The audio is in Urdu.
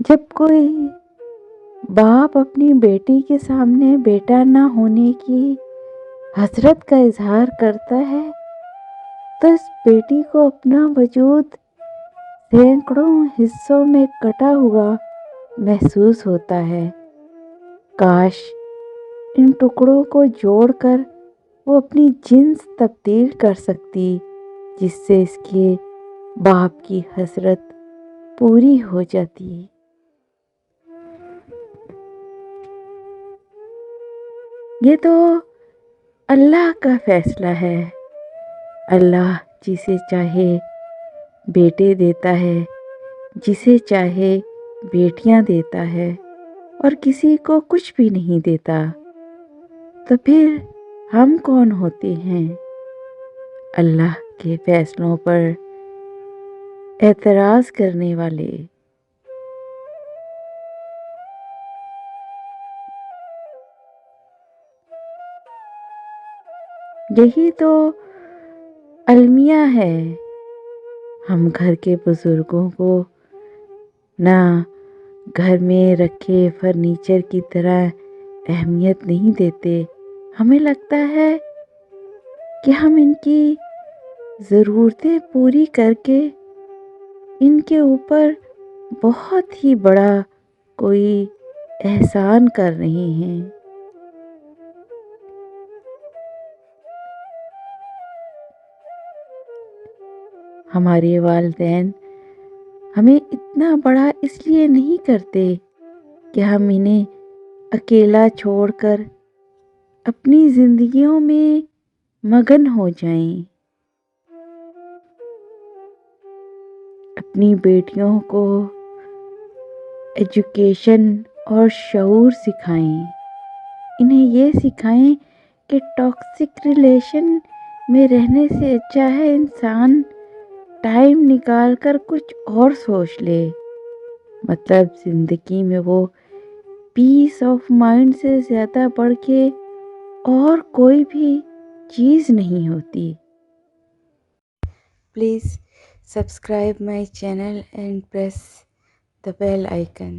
جب کوئی باپ اپنی بیٹی کے سامنے بیٹا نہ ہونے کی حسرت کا اظہار کرتا ہے تو اس بیٹی کو اپنا وجود سینکڑوں حصوں میں کٹا ہوا محسوس ہوتا ہے۔ کاش ان ٹکڑوں کو جوڑ کر وہ اپنی جنس تبدیل کر سکتی، جس سے اس کے باپ کی حسرت پوری ہو جاتی۔ یہ تو اللہ کا فیصلہ ہے۔ اللہ جسے چاہے بیٹے دیتا ہے، جسے چاہے بیٹیاں دیتا ہے، اور کسی کو کچھ بھی نہیں دیتا۔ تو پھر ہم کون ہوتے ہیں اللہ کے فیصلوں پر اعتراض کرنے والے؟ یہی تو المیہ ہے۔ ہم گھر کے بزرگوں کو نہ گھر میں رکھے فرنیچر کی طرح اہمیت نہیں دیتے۔ ہمیں لگتا ہے کہ ہم ان کی ضرورتیں پوری کر کے ان کے اوپر بہت ہی بڑا کوئی احسان کر رہے ہیں۔ ہمارے والدین ہمیں اتنا بڑا اس لیے نہیں کرتے کہ ہم انہیں اکیلا چھوڑ کر اپنی زندگیوں میں مگن ہو جائیں، اپنی بیٹیوں کو ایجوکیشن اور شعور سکھائیں، انہیں یہ سکھائیں کہ ٹاکسک ریلیشن میں رہنے سے اچھا ہے انسان ٹائم نکال کر کچھ اور سوچ لے۔ مطلب زندگی میں وہ پیس آف مائنڈ سے زیادہ بڑھ کے اور کوئی بھی چیز نہیں ہوتی۔ Please subscribe my channel and press the bell icon.